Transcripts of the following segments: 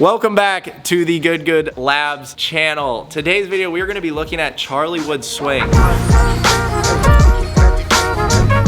Welcome back to the Good Good Labs channel. Today's video, we are going to be looking at Charlie Wood's swing.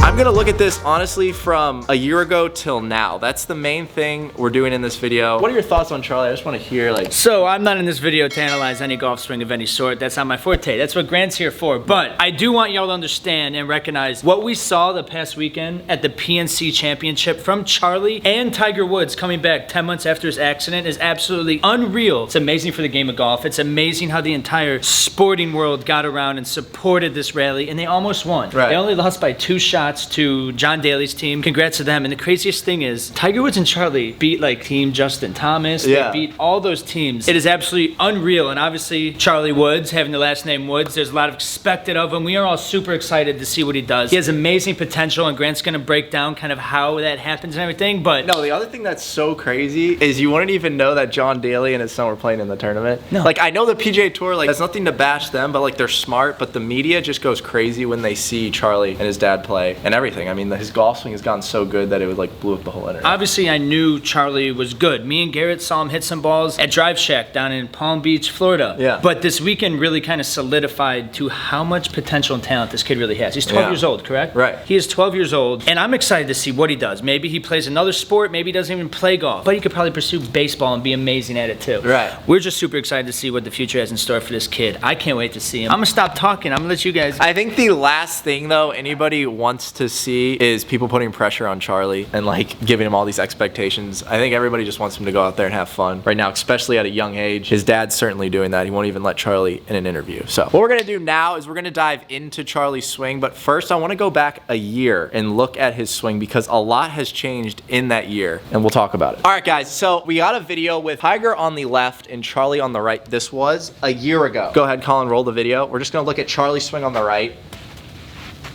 I'm gonna look at this honestly from a year ago till now. That's the main thing we're doing in this video. What are your thoughts on Charlie? I just want to hear like... So I'm not in this video to analyze any golf swing of any sort. That's not my forte. That's what Grant's here for. But I do want y'all to understand and recognize what we saw the past weekend at the PNC Championship from Charlie and Tiger Woods coming back 10 months after his accident is absolutely unreal. It's amazing for the game of golf. It's amazing how the entire sporting world got around and supported this rally, and they almost won. Right. They only lost by 2 shots to John Daly's team. Congrats to them. And the craziest thing is Tiger Woods and Charlie beat like Team Justin Thomas. Yeah. They beat all those teams. It is absolutely unreal. And obviously Charlie Woods, having the last name Woods, there's a lot of expected of him. We are all super excited to see what he does. He has amazing potential, and Grant's gonna break down kind of how that happens and everything. But no, the other thing that's so crazy is you wouldn't even know that John Daly and his son were playing in the tournament. No. Like, I know the PGA Tour like has nothing to bash them, but like they're smart, but the media just goes crazy when they see Charlie and his dad play and everything. I mean, his golf swing has gotten so good that it would like blew up the whole internet. obviously I knew Charlie was good. Me and Garrett saw him hit some balls at Drive Shack down in Palm Beach, Florida. Yeah. But this weekend really kind of solidified to how much potential and talent this kid really has. He's 12 years old, correct? Right. He is 12 years old, and I'm excited to see what he does. Maybe he plays another sport, maybe he doesn't even play golf, but he could probably pursue baseball and be amazing at it too. Right. We're just super excited to see what the future has in store for this kid. I can't wait to see him. I'm gonna stop talking. I'm gonna let you guys. I think the last thing though anybody wants to see is people putting pressure on Charlie and like giving him all these expectations. I think everybody just wants him to go out there and have fun right now, especially at a young age. His dad's certainly doing that. He won't even let Charlie in an interview. So what we're gonna do now is we're gonna dive into Charlie's swing, but first I wanna go back a year and look at his swing because a lot has changed in that year, and we'll talk about it. All right guys, so we got a video with Tiger on the left and Charlie on the right. This was a year ago. Go ahead, Colin, roll the video. We're just gonna look at Charlie's swing on the right.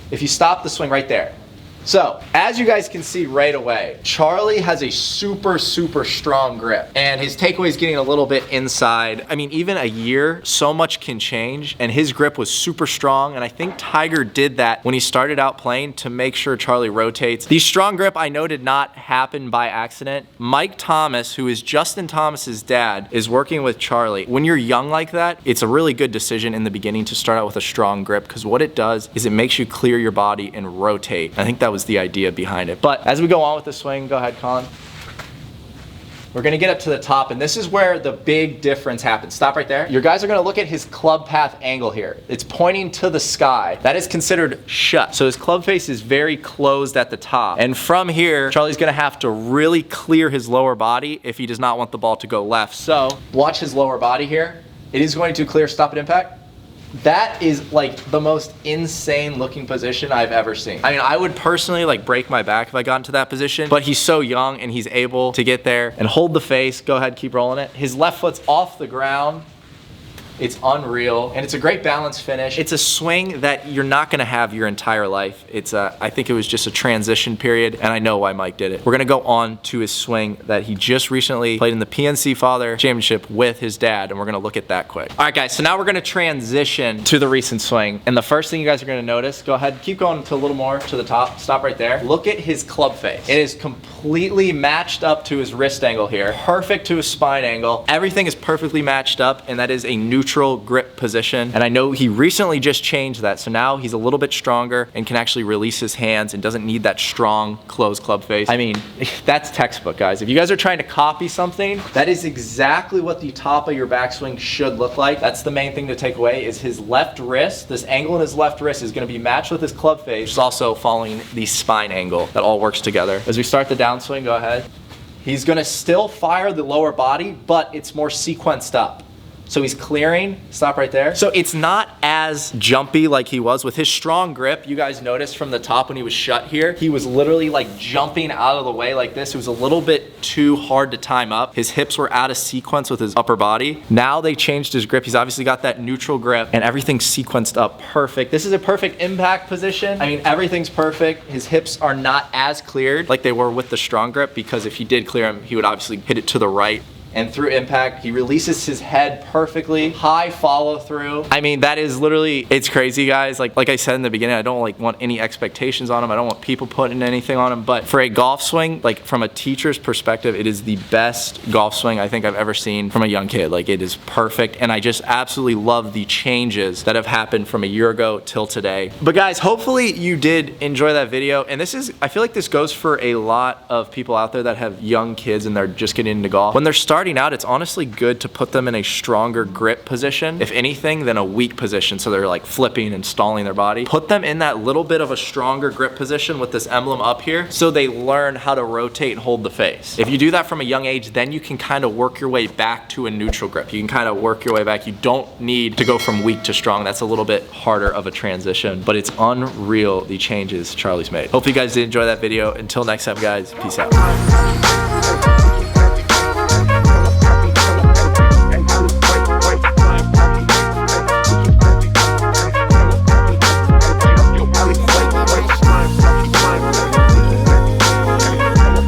If you stop the swing right there. So, as you guys can see right away, Charlie has a super strong grip, and his takeaway is getting a little bit inside. I mean, even a year, so much can change, and his grip was super strong, and I think Tiger did that when he started out playing to make sure Charlie rotates. The strong grip, I know, did not happen by accident. Mike Thomas, who is Justin Thomas's dad, is working with Charlie. When you're young like that, it's a really good decision in the beginning to start out with a strong grip, because what it does is it makes you clear your body and rotate. I think that was the idea behind it. But as we go on with the swing, go ahead, Colin. We're gonna get up to the top, and this is where the big difference happens. Stop right there. You guys are gonna look at his club path angle here. It's pointing to the sky. That is considered shut. So his club face is very closed at the top. And from here, Charlie's gonna have to really clear his lower body if he does not want the ball to go left. So watch his lower body here. It is going to clear, stop at impact. That is like the most insane looking position I've ever seen. I mean, I would personally like break my back if I got into that position, but he's so young and he's able to get there and hold the face. Go ahead, keep rolling it. His left foot's off the ground. It's unreal, and it's a great balance finish. It's a swing that you're not gonna have your entire life. I think it was just a transition period, and I know why Mike did it. We're gonna go on to his swing that he just recently played in the PNC Father Championship with his dad, and we're gonna look at that quick. All right, guys, so now we're gonna transition to the recent swing, and the first thing you guys are gonna notice, go ahead, keep going to a little more to the top, stop right there. Look at his club face. It is completely matched up to his wrist angle here, perfect to his spine angle. Everything is perfectly matched up, and that is a neutral grip position, and I know he recently just changed that, so now he's a little bit stronger and can actually release his hands and doesn't need that strong closed club face. I mean, that's textbook, guys. If you guys are trying to copy something, that is exactly what the top of your backswing should look like. That's the main thing to take away, is his left wrist. This angle in his left wrist is going to be matched with his club face, which is also following the spine angle. That all works together. As we start the downswing, go ahead. He's going to still fire the lower body, but it's more sequenced up. So he's clearing, stop right there. So it's not as jumpy like he was. With his strong grip, you guys noticed from the top when he was shut here, he was literally like jumping out of the way like this. It was a little bit too hard to time up. His hips were out of sequence with his upper body. Now they changed his grip. He's obviously got that neutral grip and everything's sequenced up perfect. This is a perfect impact position. I mean, everything's perfect. His hips are not as cleared like they were with the strong grip, because if he did clear him, he would obviously hit it to the right. and through impact, he releases his head perfectly. High follow through. I mean, that is literally, it's crazy, guys. Like I said in the beginning, I don't like want any expectations on him. I don't want people putting anything on him. But for a golf swing, like from a teacher's perspective, it is the best golf swing I think I've ever seen from a young kid. Like, it is perfect, and I just absolutely love the changes that have happened from a year ago till today. But guys, hopefully you did enjoy that video, and this is, I feel like this goes for a lot of people out there that have young kids and they're just getting into golf. When they're starting out, it's honestly good to put them in a stronger grip position, if anything, than a weak position, so they're like flipping and stalling their body. Put them in that little bit of a stronger grip position with this emblem up here, so they learn how to rotate and hold the face. If you do that from a young age, then you can kind of work your way back to a neutral grip. You can kind of work your way back. You don't need to go from weak to strong. That's a little bit harder of a transition, but it's unreal the changes Charlie's made. Hope you guys did enjoy that video. Until next time, guys, peace out.